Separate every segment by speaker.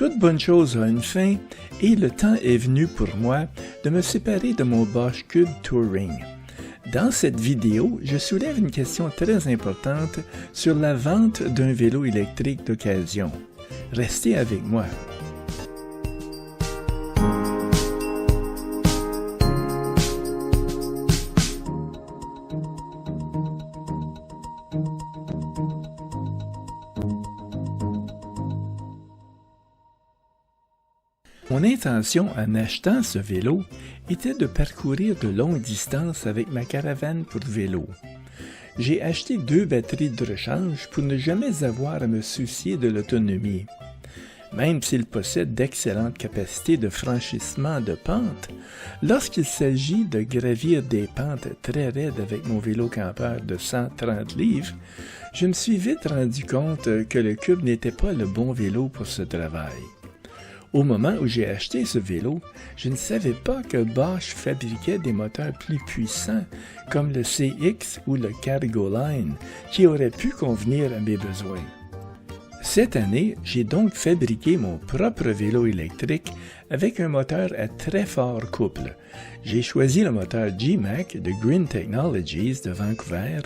Speaker 1: Toute bonne chose a une fin et le temps est venu pour moi de me séparer de mon Bosch Cube Touring. Dans cette vidéo, je soulève une question très importante sur la vente d'un vélo électrique d'occasion. Restez avec moi. Mon intention en achetant ce vélo était de parcourir de longues distances avec ma caravane pour vélo. J'ai acheté 2 batteries de rechange pour ne jamais avoir à me soucier de l'autonomie. Même s'il possède d'excellentes capacités de franchissement de pentes, lorsqu'il s'agit de gravir des pentes très raides avec mon vélo campeur de 130 livres, je me suis vite rendu compte que le Cube n'était pas le bon vélo pour ce travail. Au moment où j'ai acheté ce vélo, je ne savais pas que Bosch fabriquait des moteurs plus puissants comme le CX ou le Cargo Line qui auraient pu convenir à mes besoins. Cette année, j'ai donc fabriqué mon propre vélo électrique avec un moteur à très fort couple. J'ai choisi le moteur G-Mac de Green Technologies de Vancouver,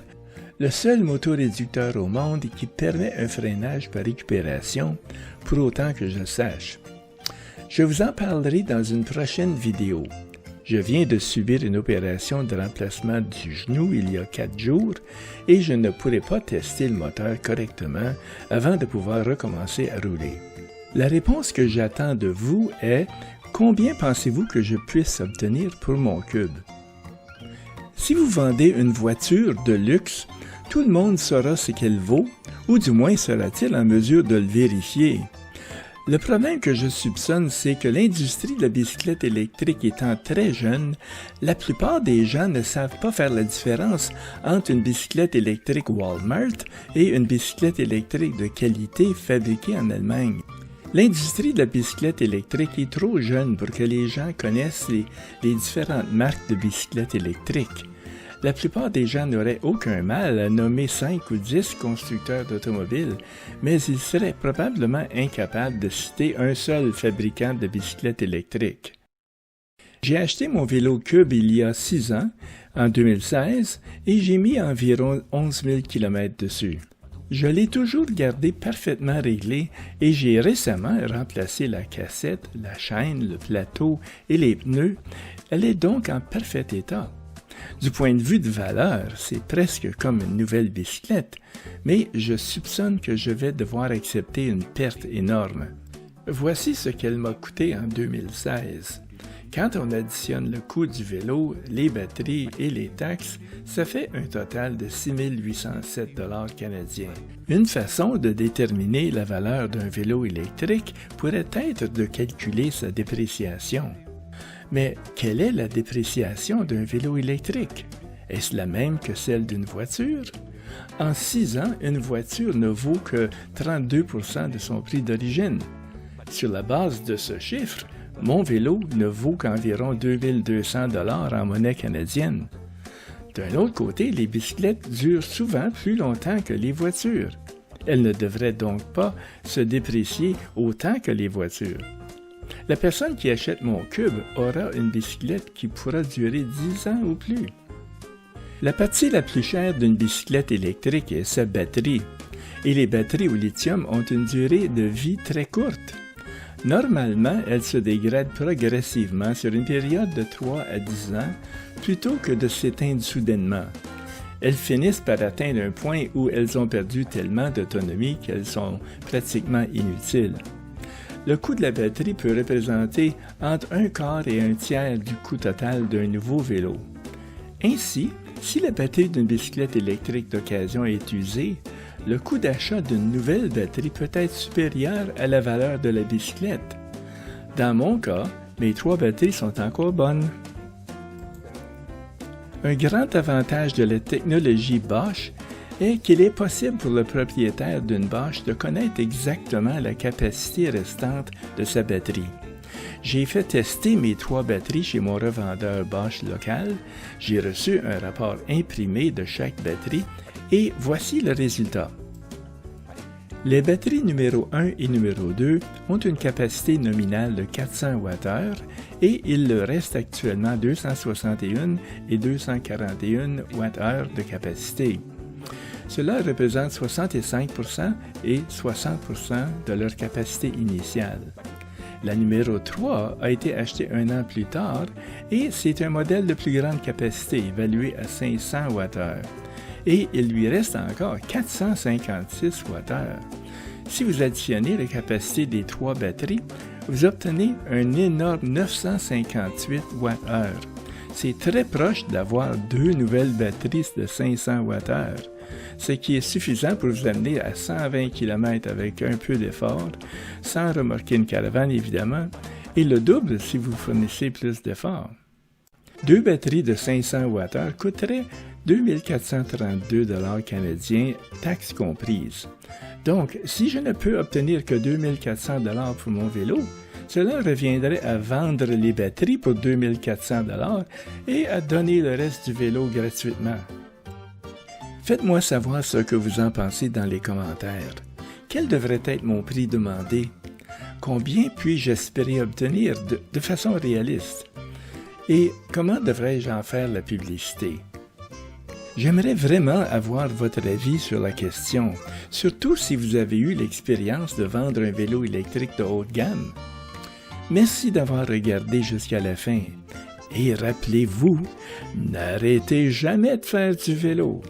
Speaker 1: le seul motoréducteur au monde qui permet un freinage par récupération, pour autant que je sache. Je vous en parlerai dans une prochaine vidéo. Je viens de subir une opération de remplacement du genou il y a 4 jours et je ne pourrai pas tester le moteur correctement avant de pouvoir recommencer à rouler. La réponse que j'attends de vous est « Combien pensez-vous que je puisse obtenir pour mon Cube? » Si vous vendez une voiture de luxe, tout le monde saura ce qu'elle vaut, ou du moins sera-t-il en mesure de le vérifier. Le problème que je soupçonne, c'est que l'industrie de la bicyclette électrique étant très jeune, la plupart des gens ne savent pas faire la différence entre une bicyclette électrique Walmart et une bicyclette électrique de qualité fabriquée en Allemagne. L'industrie de la bicyclette électrique est trop jeune pour que les gens connaissent les différentes marques de bicyclettes électriques. La plupart des gens n'auraient aucun mal à nommer 5 ou 10 constructeurs d'automobiles, mais ils seraient probablement incapables de citer un seul fabricant de bicyclettes électriques. J'ai acheté mon vélo Cube il y a 6 ans, en 2016, et j'ai mis environ 11 000 km dessus. Je l'ai toujours gardé parfaitement réglé et j'ai récemment remplacé la cassette, la chaîne, le plateau et les pneus. Elle est donc en parfait état. Du point de vue de valeur, c'est presque comme une nouvelle bicyclette, mais je soupçonne que je vais devoir accepter une perte énorme. Voici ce qu'elle m'a coûté en 2016. Quand on additionne le coût du vélo, les batteries et les taxes, ça fait un total de 6 807 $ canadiens. Une façon de déterminer la valeur d'un vélo électrique pourrait être de calculer sa dépréciation. Mais quelle est la dépréciation d'un vélo électrique? Est-ce la même que celle d'une voiture? En 6 ans, une voiture ne vaut que 32% de son prix d'origine. Sur la base de ce chiffre, mon vélo ne vaut qu'environ 2 200 $ en monnaie canadienne. D'un autre côté, les bicyclettes durent souvent plus longtemps que les voitures. Elles ne devraient donc pas se déprécier autant que les voitures. La personne qui achète mon Cube aura une bicyclette qui pourra durer 10 ans ou plus. La partie la plus chère d'une bicyclette électrique est sa batterie, et les batteries au lithium ont une durée de vie très courte. Normalement, elles se dégradent progressivement sur une période de 3 à 10 ans, plutôt que de s'éteindre soudainement. Elles finissent par atteindre un point où elles ont perdu tellement d'autonomie qu'elles sont pratiquement inutiles. Le coût de la batterie peut représenter entre un quart et un tiers du coût total d'un nouveau vélo. Ainsi, si la batterie d'une bicyclette électrique d'occasion est usée, le coût d'achat d'une nouvelle batterie peut être supérieur à la valeur de la bicyclette. Dans mon cas, mes 3 batteries sont encore bonnes. Un grand avantage de la technologie Bosch est qu'il est possible pour le propriétaire d'une Bosch de connaître exactement la capacité restante de sa batterie. J'ai fait tester mes 3 batteries chez mon revendeur Bosch local, j'ai reçu un rapport imprimé de chaque batterie et voici le résultat. Les batteries numéro 1 et numéro 2 ont une capacité nominale de 400 Wh et il leur reste actuellement 261 et 241 Wh de capacité. Cela représente 65% et 60% de leur capacité initiale. La numéro 3 a été achetée un an plus tard et c'est un modèle de plus grande capacité évalué à 500 Wh. Et il lui reste encore 456 Wh. Si vous additionnez la capacité des 3 batteries, vous obtenez un énorme 958 Wh. C'est très proche d'avoir 2 nouvelles batteries de 500 Wh, ce qui est suffisant pour vous amener à 120 km avec un peu d'effort, sans remorquer une caravane évidemment, et le double si vous fournissez plus d'efforts. 2 batteries de 500 Wh coûteraient 2432 $ canadiens, taxes comprises. Donc, si je ne peux obtenir que 2400 $ pour mon vélo, cela reviendrait à vendre les batteries pour 2400 $ et à donner le reste du vélo gratuitement. Faites-moi savoir ce que vous en pensez dans les commentaires. Quel devrait être mon prix demandé? Combien puis-je espérer obtenir de façon réaliste? Et comment devrais-je en faire la publicité? J'aimerais vraiment avoir votre avis sur la question, surtout si vous avez eu l'expérience de vendre un vélo électrique de haute gamme. Merci d'avoir regardé jusqu'à la fin. Et rappelez-vous, n'arrêtez jamais de faire du vélo.